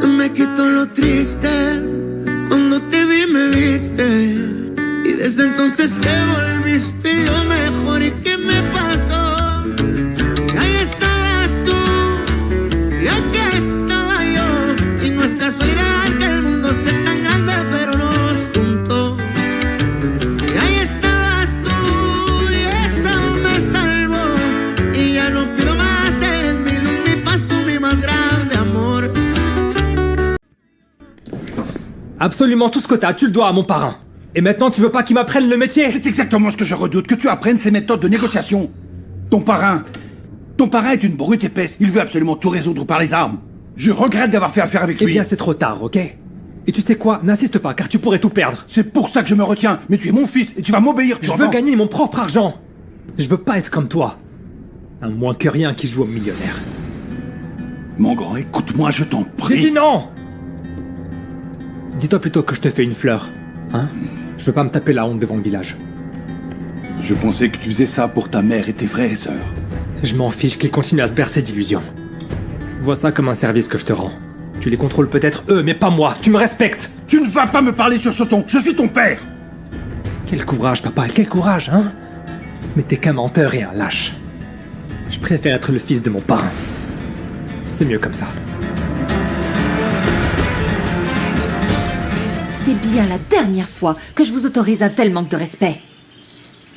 Se me quitó lo triste, cuando te vi me viste, y desde entonces te volviste lo mejor. ¿Y qué me pasó? Ahí estabas tú, y aquí estaba yo, y no es casualidad que el mundo sea tan grande, pero nos juntó. Y ahí estabas tú, y eso me salvó, y ya no pido más, eres mi luz, mi paz, tú mi más grande amor. Absolument tout ce que t'as, tu le dois à mon parrain. Et maintenant, tu veux pas qu'il m'apprenne le métier? C'est exactement ce que je redoute, que tu apprennes ces méthodes de négociation. Ton parrain est une brute épaisse, il veut absolument tout résoudre par les armes. Je regrette d'avoir fait affaire avec Eh lui. bien, c'est trop tard, ok? Et tu sais quoi? N'insiste pas, car tu pourrais tout perdre. C'est pour ça que je me retiens, mais tu es mon fils et tu vas m'obéir, tu Je entends? veux gagner mon propre argent. Je veux pas être comme toi. Un moins que rien qui joue au millionnaire. Mon grand, écoute-moi, je t'en J'ai prie. dit non! Dis-toi plutôt que je te fais une fleur. Hein? Je veux pas me taper la honte devant le village. Je pensais que tu faisais ça pour ta mère et tes frères et sœurs. Je m'en fiche qu'ils continuent à se bercer d'illusions. Vois ça comme un service que je te rends. Tu les contrôles peut-être eux, mais pas moi. Tu me respectes. Tu ne vas pas me parler sur ce ton, je suis ton père. Quel courage, papa, quel courage, hein? Mais t'es qu'un menteur et un lâche. Je préfère être le fils de mon parrain. C'est mieux comme ça. C'est bien la dernière fois que je vous autorise un tel manque de respect.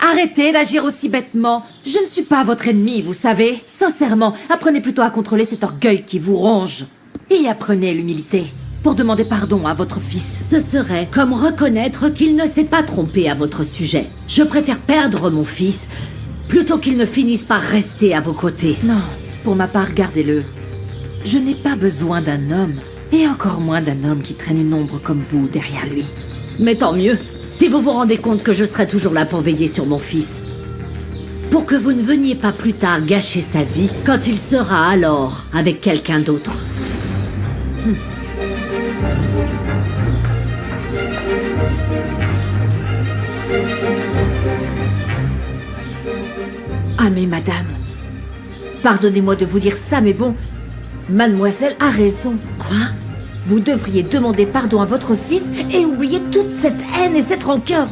Arrêtez d'agir aussi bêtement. Je ne suis pas votre ennemi, vous savez. Sincèrement, apprenez plutôt à contrôler cet orgueil qui vous ronge. Et apprenez l'humilité. Pour demander pardon à votre fils. Ce serait comme reconnaître qu'il ne s'est pas trompé à votre sujet. Je préfère perdre mon fils plutôt qu'il ne finisse par rester à vos côtés. Non, pour ma part, gardez-le. Je n'ai pas besoin d'un homme. Et encore moins d'un homme qui traîne une ombre comme vous derrière lui. Mais tant mieux, si vous vous rendez compte que je serai toujours là pour veiller sur mon fils. Pour que vous ne veniez pas plus tard gâcher sa vie quand il sera alors avec quelqu'un d'autre. Ah mais madame, pardonnez-moi de vous dire ça, mais bon, mademoiselle a raison. Quoi? Vous devriez demander pardon à votre fils et oublier toute cette haine et cette rancœur.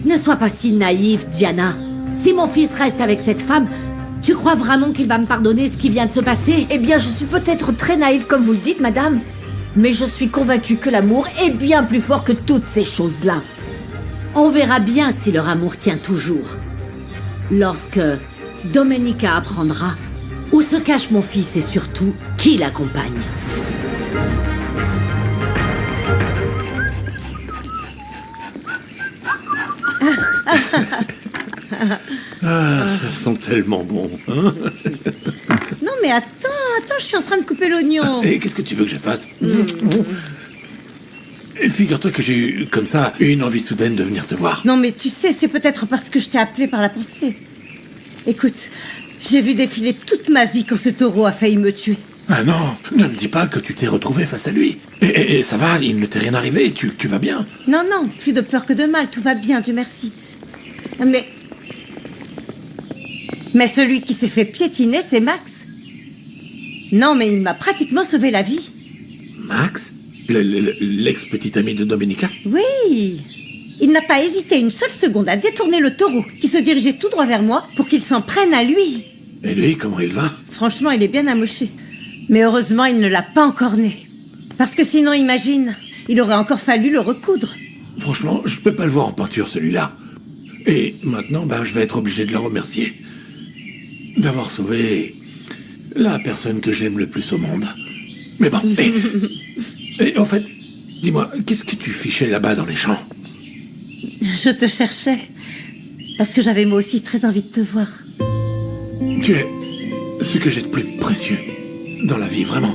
Ne sois pas si naïve, Diana. Si mon fils reste avec cette femme, tu crois vraiment qu'il va me pardonner ce qui vient de se passer? Eh bien, je suis peut-être très naïve comme vous le dites, madame, mais je suis convaincue que l'amour est bien plus fort que toutes ces choses-là. On verra bien si leur amour tient toujours. Lorsque Domenica apprendra où se cache mon fils et surtout qui l'accompagne. Ah, ça sent tellement bon, hein? Non mais attends, je suis en train de couper l'oignon. Et qu'est-ce que tu veux que je fasse? Et figure-toi que j'ai eu, comme ça, une envie soudaine de venir te voir. Non mais tu sais, c'est peut-être parce que je t'ai appelé par la pensée. Écoute, j'ai vu défiler toute ma vie quand ce taureau a failli me tuer. Ah non, ne me dis pas que tu t'es retrouvé face à lui. Et ça va, il ne t'est rien arrivé, tu vas bien. Non, plus de peur que de mal, tout va bien, Dieu merci. Mais celui qui s'est fait piétiner, c'est Max. Non, mais il m'a pratiquement sauvé la vie. Max? L'ex-petite amie de Domenica? Oui. Il n'a pas hésité une seule seconde à détourner le taureau qui se dirigeait tout droit vers moi pour qu'il s'en prenne à lui. Et lui, comment il va? Franchement, il est bien amoché. Mais heureusement, il ne l'a pas encore né. Parce que sinon, imagine, il aurait encore fallu le recoudre. Franchement, je peux pas le voir en peinture, celui-là. Et maintenant, je vais être obligé de le remercier. D'avoir sauvé la personne que j'aime le plus au monde. Mais bon, et en fait, dis-moi, qu'est-ce que tu fichais là-bas dans les champs? Je te cherchais. Parce que j'avais moi aussi très envie de te voir. Tu es ce que j'ai de plus précieux dans la vie, vraiment.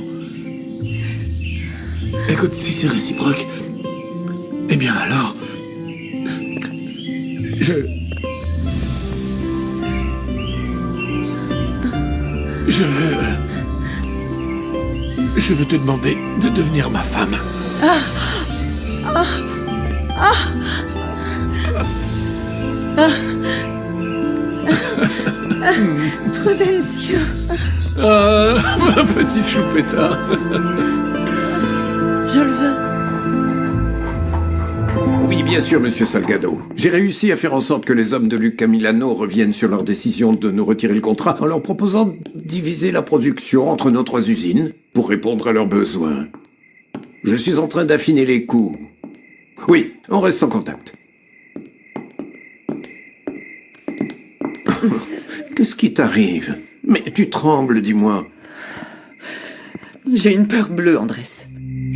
Écoute, si c'est réciproque, eh bien alors, je veux te demander de devenir ma femme. Prudencio. Ah, ma petite choupetta. bien sûr, monsieur Salgado. J'ai réussi à faire en sorte que les hommes de Luca Milano reviennent sur leur décision de nous retirer le contrat en leur proposant de diviser la production entre nos 3 usines pour répondre à leurs besoins. Je suis en train d'affiner les coûts. Oui, on reste en contact. Qu'est-ce qui t'arrive? Mais tu trembles, dis-moi. J'ai une peur bleue, Andrés.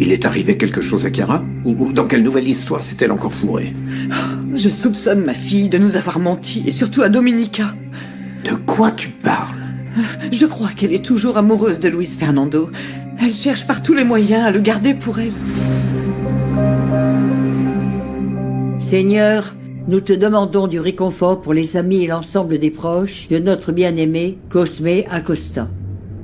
Il est arrivé quelque chose à Chiara? Ou dans quelle nouvelle histoire s'est-elle encore fourrée? Je soupçonne ma fille de nous avoir menti, et surtout à Dominica. De quoi tu parles? Je crois qu'elle est toujours amoureuse de Luis Fernando. Elle cherche par tous les moyens à le garder pour elle. Seigneur, nous te demandons du réconfort pour les amis et l'ensemble des proches de notre bien-aimé Cosme Acosta,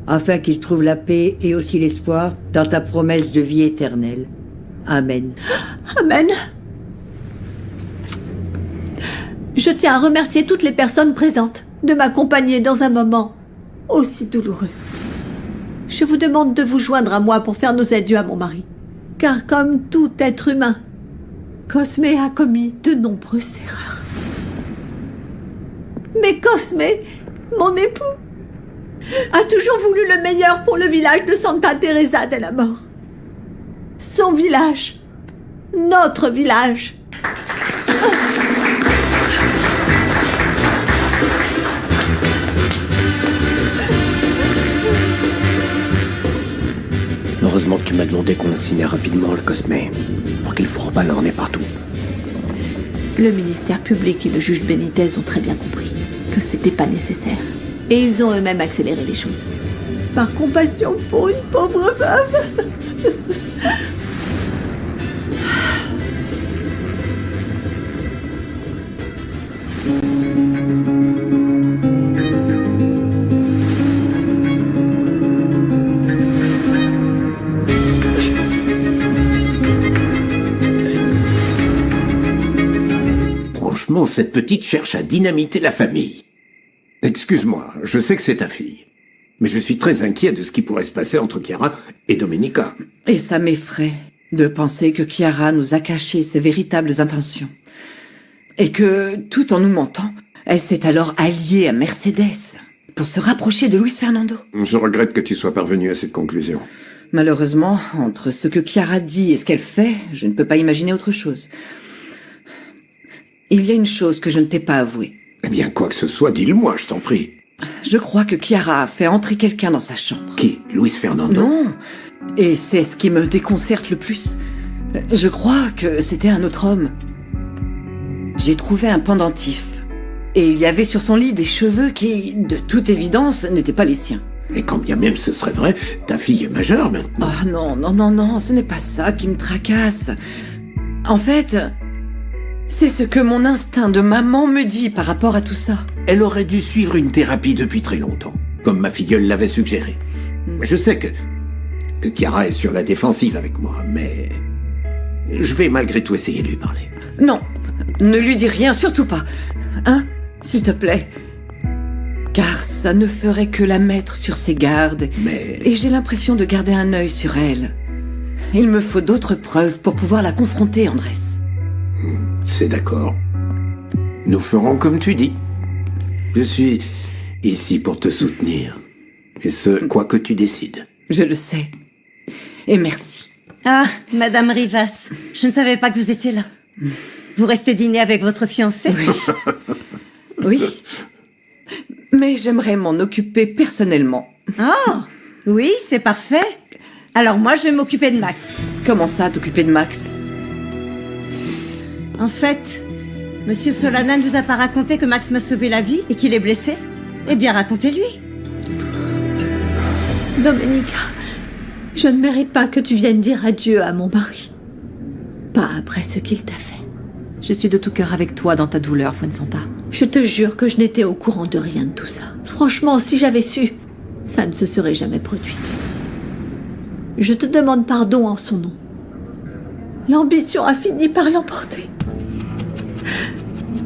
afin qu'il trouve la paix et aussi l'espoir dans ta promesse de vie éternelle. Amen. Amen. Je tiens à remercier toutes les personnes présentes de m'accompagner dans un moment aussi douloureux. Je vous demande de vous joindre à moi pour faire nos adieux à mon mari. Car comme tout être humain, Cosme a commis de nombreuses erreurs. Mais Cosme, mon époux, a toujours voulu le meilleur pour le village de Santa Teresa de la Mort. Son village. Notre village. Heureusement que tu m'as demandé qu'on incinère rapidement le Cosme, pour qu'il fourre pas leur nez partout. Le ministère public et le juge Benitez ont très bien compris que c'était pas nécessaire. Et ils ont eux-mêmes accéléré les choses. Par compassion pour une pauvre veuve. Franchement, cette petite cherche à dynamiter la famille. Excuse-moi, je sais que c'est ta fille. Mais je suis très inquiet de ce qui pourrait se passer entre Chiara et Domenica. Et ça m'effraie de penser que Chiara nous a caché ses véritables intentions. Et que, tout en nous mentant, elle s'est alors alliée à Mercedes pour se rapprocher de Luis Fernando. Je regrette que tu sois parvenu à cette conclusion. Malheureusement, entre ce que Chiara dit et ce qu'elle fait, je ne peux pas imaginer autre chose. Il y a une chose que je ne t'ai pas avouée. Eh bien, quoi que ce soit, dis-le-moi, je t'en prie. Je crois que Chiara a fait entrer quelqu'un dans sa chambre. Qui? Luis Fernando? Non. Et c'est ce qui me déconcerte le plus. Je crois que c'était un autre homme. J'ai trouvé un pendentif. Et il y avait sur son lit des cheveux qui, de toute évidence, n'étaient pas les siens. Et quand bien même ce serait vrai, ta fille est majeure maintenant. Oh non, ce n'est pas ça qui me tracasse. En fait, c'est ce que mon instinct de maman me dit par rapport à tout ça. Elle aurait dû suivre une thérapie depuis très longtemps, comme ma filleule l'avait suggéré. Je sais que Chiara est sur la défensive avec moi, mais je vais malgré tout essayer de lui parler. Non, ne lui dis rien, surtout pas. Hein, s'il te plaît. Car ça ne ferait que la mettre sur ses gardes. Mais... Et j'ai l'impression de garder un œil sur elle. Il me faut d'autres preuves pour pouvoir la confronter, Andrés. C'est d'accord. Nous ferons comme tu dis. Je suis ici pour te soutenir. Et ce, quoi que tu décides. Je le sais. Et merci. Ah, Madame Rivas, je ne savais pas que vous étiez là. Vous restez dîner avec votre fiancé? Oui. Mais j'aimerais m'en occuper personnellement. Ah, oui, c'est parfait. Alors moi, je vais m'occuper de Max. Comment ça, t'occuper de Max? En fait, Monsieur Solana ne vous a pas raconté que Max m'a sauvé la vie et qu'il est blessé? Eh bien, racontez-lui. Domenica, je ne mérite pas que tu viennes dire adieu à mon mari. Pas après ce qu'il t'a fait. Je suis de tout cœur avec toi dans ta douleur, Fuensanta. Je te jure que je n'étais au courant de rien de tout ça. Franchement, si j'avais su, ça ne se serait jamais produit. Je te demande pardon en son nom. L'ambition a fini par l'emporter.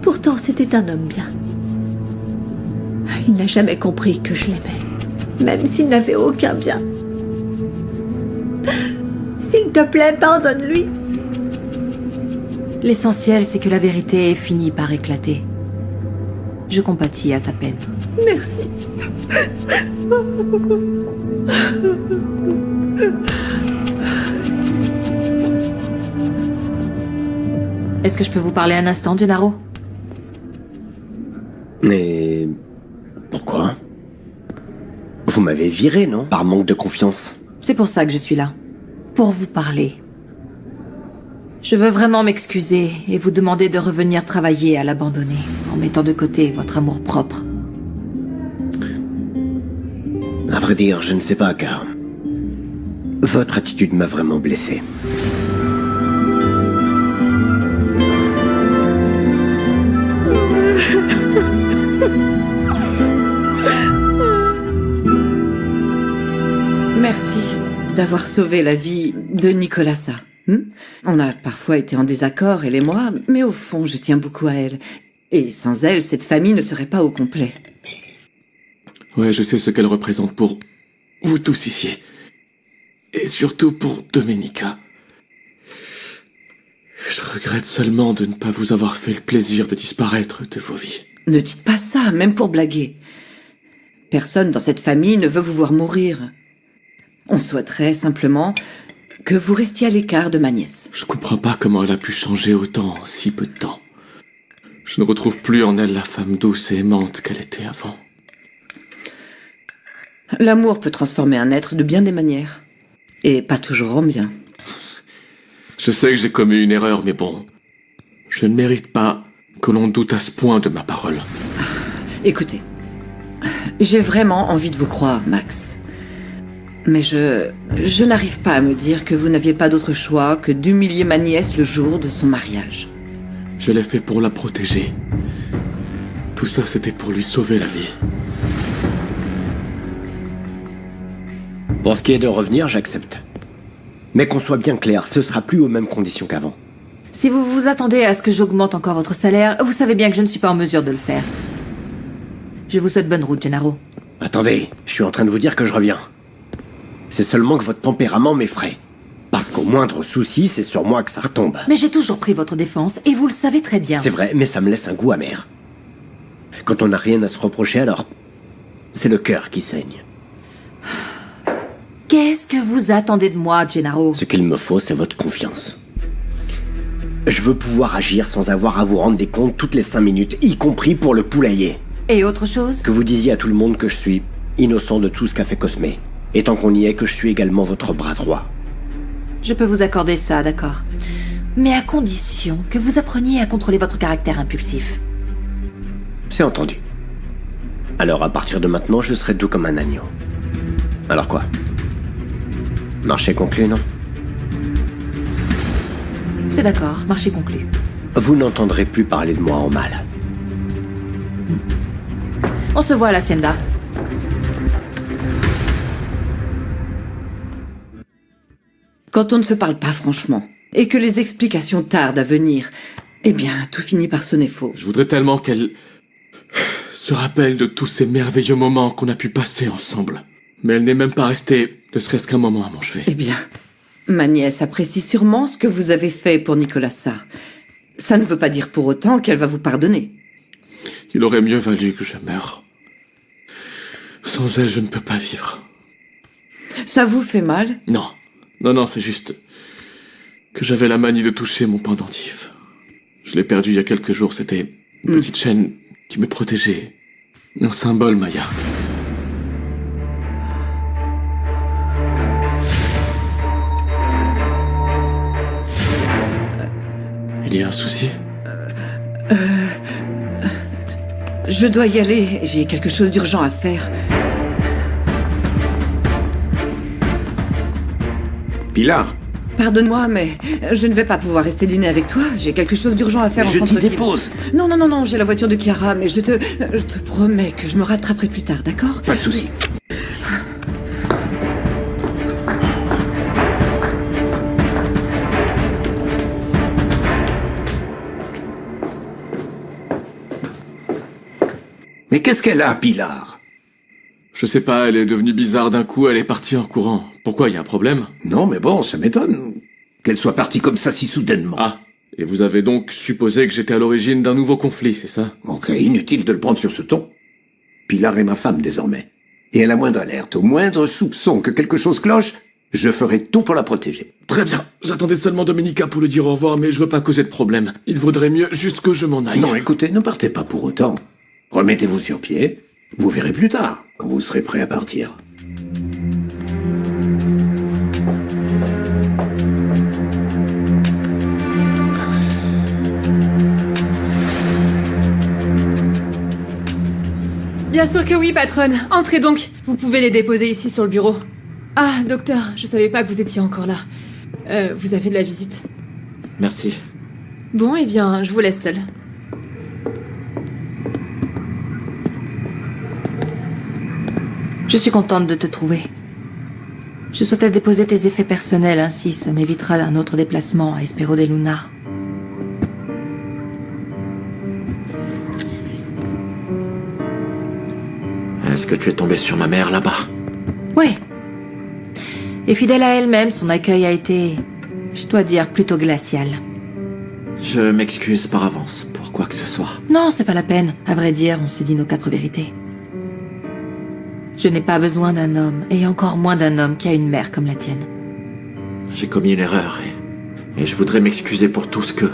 Pourtant, c'était un homme bien. Il n'a jamais compris que je l'aimais, même s'il n'avait aucun bien. S'il te plaît, pardonne-lui. L'essentiel, c'est que la vérité ait fini par éclater. Je compatis à ta peine. Merci. Est-ce que je peux vous parler un instant, Gennaro? Mais... pourquoi? Vous m'avez viré, non? Par manque de confiance. C'est pour ça que je suis là. Pour vous parler. Je veux vraiment m'excuser et vous demander de revenir travailler à l'abandonné, en mettant de côté votre amour-propre. À vrai dire, je ne sais pas, car... votre attitude m'a vraiment blessé. Merci d'avoir sauvé la vie de Nicolasa. On a parfois été en désaccord, elle et moi, mais au fond, je tiens beaucoup à elle. Et sans elle, cette famille ne serait pas au complet. Ouais, je sais ce qu'elle représente pour vous tous ici. Et surtout pour Domenica. Je regrette seulement de ne pas vous avoir fait le plaisir de disparaître de vos vies. Ne dites pas ça, même pour blaguer. Personne dans cette famille ne veut vous voir mourir. On souhaiterait simplement que vous restiez à l'écart de ma nièce. Je comprends pas comment elle a pu changer autant en si peu de temps. Je ne retrouve plus en elle la femme douce et aimante qu'elle était avant. L'amour peut transformer un être de bien des manières. Et pas toujours en bien. Je sais que j'ai commis une erreur, mais bon... je ne mérite pas que l'on doute à ce point de ma parole. Écoutez, j'ai vraiment envie de vous croire, Max. Mais je n'arrive pas à me dire que vous n'aviez pas d'autre choix que d'humilier ma nièce le jour de son mariage. Je l'ai fait pour la protéger. Tout ça, c'était pour lui sauver la vie. Pour ce qui est de revenir, j'accepte. Mais qu'on soit bien clair, ce sera plus aux mêmes conditions qu'avant. Si vous vous attendez à ce que j'augmente encore votre salaire, vous savez bien que je ne suis pas en mesure de le faire. Je vous souhaite bonne route, Gennaro. Attendez, je suis en train de vous dire que je reviens. C'est seulement que votre tempérament m'effraie. Parce qu'au moindre souci, c'est sur moi que ça retombe. Mais j'ai toujours pris votre défense, et vous le savez très bien. C'est vrai, mais ça me laisse un goût amer. Quand on n'a rien à se reprocher, alors... c'est le cœur qui saigne. Qu'est-ce que vous attendez de moi, Gennaro? Ce qu'il me faut, c'est votre confiance. Je veux pouvoir agir sans avoir à vous rendre des comptes toutes les 5 minutes, y compris pour le poulailler. Et autre chose? Que vous disiez à tout le monde que je suis innocent de tout ce qu'a fait Cosme. Et tant qu'on y est, que je suis également votre bras droit. Je peux vous accorder ça, d'accord. Mais à condition que vous appreniez à contrôler votre caractère impulsif. C'est entendu. Alors à partir de maintenant, je serai doux comme un agneau. Alors quoi? Marché conclu, non? C'est d'accord, marché conclu. Vous n'entendrez plus parler de moi en mal. On se voit à l'hacienda. Quand on ne se parle pas franchement, et que les explications tardent à venir, eh bien, tout finit par sonner faux. Je voudrais tellement qu'elle... se rappelle de tous ces merveilleux moments qu'on a pu passer ensemble. Mais elle n'est même pas restée, ne serait-ce qu'un moment à mon chevet. Eh bien, ma nièce apprécie sûrement ce que vous avez fait pour Nicolasa. Ça ne veut pas dire pour autant qu'elle va vous pardonner. Il aurait mieux valu que je meure. Sans elle, je ne peux pas vivre. Ça vous fait mal? Non. Non, c'est juste... que j'avais la manie de toucher mon pendentif. Je l'ai perdu il y a quelques jours, c'était une petite chaîne qui me protégeait. Un symbole, Maya. Il y a un souci? Je dois y aller, j'ai quelque chose d'urgent à faire. Pilar, Pardonne-moi, mais je ne vais pas pouvoir rester dîner avec toi. J'ai quelque chose d'urgent à faire en je t'y centre-ville. dépose. Non, j'ai la voiture de Chiara, mais je te promets que je me rattraperai plus tard, d'accord? Pas de souci. Mais qu'est-ce qu'elle a, Pilar? Je sais pas, elle est devenue bizarre d'un coup, elle est partie en courant. Pourquoi, y a un problème? Non, mais bon, ça m'étonne qu'elle soit partie comme ça si soudainement. Ah, Et vous avez donc supposé que j'étais à l'origine d'un nouveau conflit, c'est ça? Ok, inutile de le prendre sur ce ton. Pilar est ma femme désormais. Et à la moindre alerte, au moindre soupçon que quelque chose cloche, je ferai tout pour la protéger. Très bien. J'attendais seulement Domenica pour lui dire au revoir, mais je veux pas causer de problème. Il vaudrait mieux juste que je m'en aille. Non, écoutez, ne partez pas pour autant. Remettez-vous sur pied. Vous verrez plus tard, quand vous serez prêt à partir. Bien sûr que oui, patronne. Entrez donc. Vous pouvez les déposer ici sur le bureau. Ah, docteur, je savais pas que vous étiez encore là. Vous avez de la visite. Merci. Bon, eh bien, je vous laisse seule. Je suis contente de te trouver. Je souhaitais déposer tes effets personnels, ainsi ça m'évitera un autre déplacement à Espero de Luna. Est-ce que tu es tombé sur ma mère là-bas? Oui. Et fidèle à elle-même, son accueil a été, je dois dire, plutôt glacial. Je m'excuse par avance pour quoi que ce soit. Non, c'est pas la peine. À vrai dire, on s'est dit nos 4 vérités. Je n'ai pas besoin d'un homme, et encore moins d'un homme qui a une mère comme la tienne. J'ai commis une erreur et je voudrais m'excuser pour tout ce que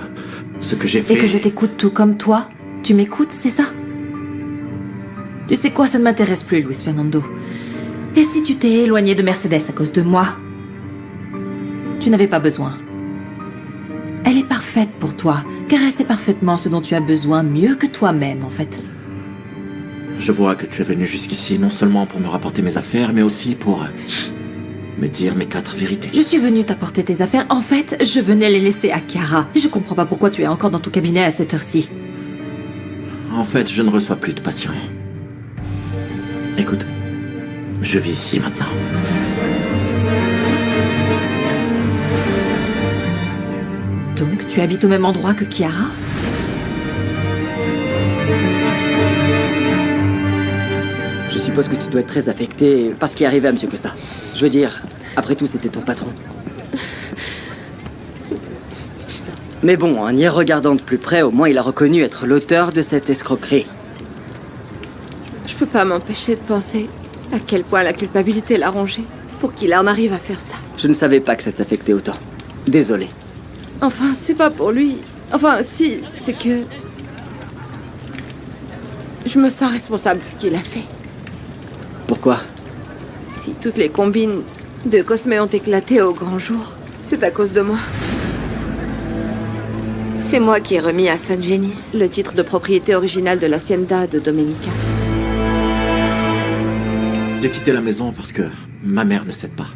j'ai fait. Et que je t'écoute tout comme toi. Tu m'écoutes, c'est ça? Tu sais quoi, ça ne m'intéresse plus, Luis Fernando. Et si tu t'es éloigné de Mercedes à cause de moi? Tu n'avais pas besoin. Elle est parfaite pour toi, car elle sait parfaitement ce dont tu as besoin, mieux que toi-même, en fait. Je vois que tu es venu jusqu'ici non seulement pour me rapporter mes affaires, mais aussi pour me dire mes 4 vérités. Je suis venue t'apporter tes affaires. En fait, je venais les laisser à Chiara. Et je comprends pas pourquoi tu es encore dans ton cabinet à cette heure-ci. En fait, je ne reçois plus de patients. Écoute, je vis ici maintenant. Donc, tu habites au même endroit que Chiara? Je suppose que tu dois être très affecté par ce qui est arrivé à M. Costa. Je veux dire, après tout, c'était ton patron. Mais bon, en y regardant de plus près, au moins il a reconnu être l'auteur de cette escroquerie. Je peux pas m'empêcher de penser à quel point la culpabilité l'a rongé pour qu'il en arrive à faire ça. Je ne savais pas que ça t'affectait autant. Désolé. Enfin, c'est pas pour lui. Enfin, si, c'est que... Je me sens responsable de ce qu'il a fait. Pourquoi? Si toutes les combines de Cosme ont éclaté au grand jour, c'est à cause de moi. C'est moi qui ai remis à San Genis le titre de propriété originale de l'hacienda de Domenica. J'ai quitté la maison parce que ma mère ne cède pas.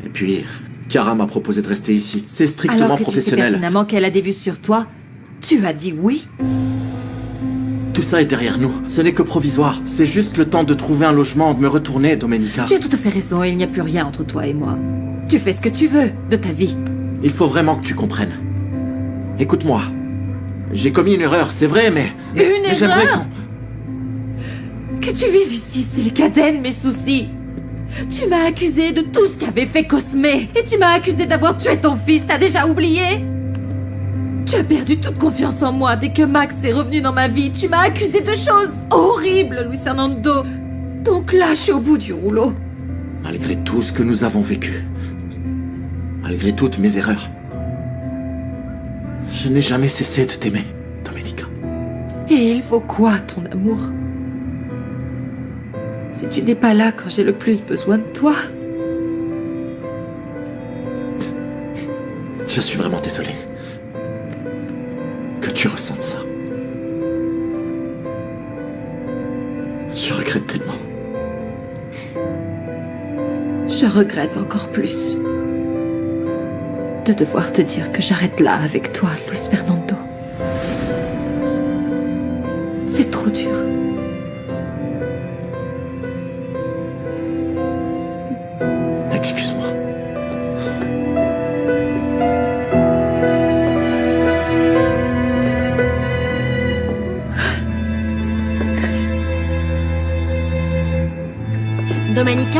Et puis, Chiara m'a proposé de rester ici. C'est strictement Alors que professionnel. tu sais pertinemment qu'elle a des vues sur toi, tu as dit oui? Tout ça est derrière nous. Ce n'est que provisoire. C'est juste le temps de trouver un logement, de me retourner, Domenica. Tu as tout à fait raison, il n'y a plus rien entre toi et moi. Tu fais ce que tu veux de ta vie. Il faut vraiment que tu comprennes. Écoute-moi. J'ai commis une erreur, c'est vrai, mais j'aimerais erreur? Que tu vives ici, c'est le cadet de mes soucis. Tu m'as accusé de tout ce qu'avait fait Cosme. Et tu m'as accusé d'avoir tué ton fils, t'as déjà oublié? Tu as perdu toute confiance en moi dès que Max est revenu dans ma vie. Tu m'as accusé de choses horribles, Luis Fernando. Donc là, je suis au bout du rouleau. Malgré tout ce que nous avons vécu, malgré toutes mes erreurs, je n'ai jamais cessé de t'aimer, Domenica. Et il faut quoi, ton amour? Si tu n'es pas là quand j'ai le plus besoin de toi. Je suis vraiment désolé que tu ressentes ça. Je regrette tellement. Je regrette encore plus de devoir te dire que j'arrête là avec toi, Luis Fernando. C'est trop dur. Excuse-moi. Domenica?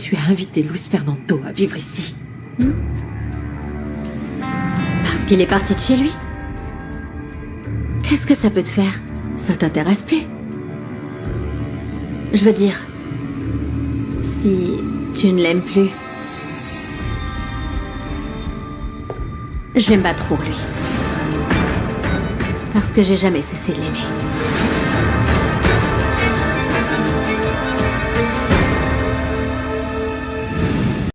tu as invité Luis Fernando à vivre ici? Parce qu'il est parti de chez lui? Qu'est-ce que ça peut te faire? Ça t'intéresse plus? Je veux dire, si tu ne l'aimes plus, je vais me battre pour lui. Parce que j'ai jamais cessé de l'aimer.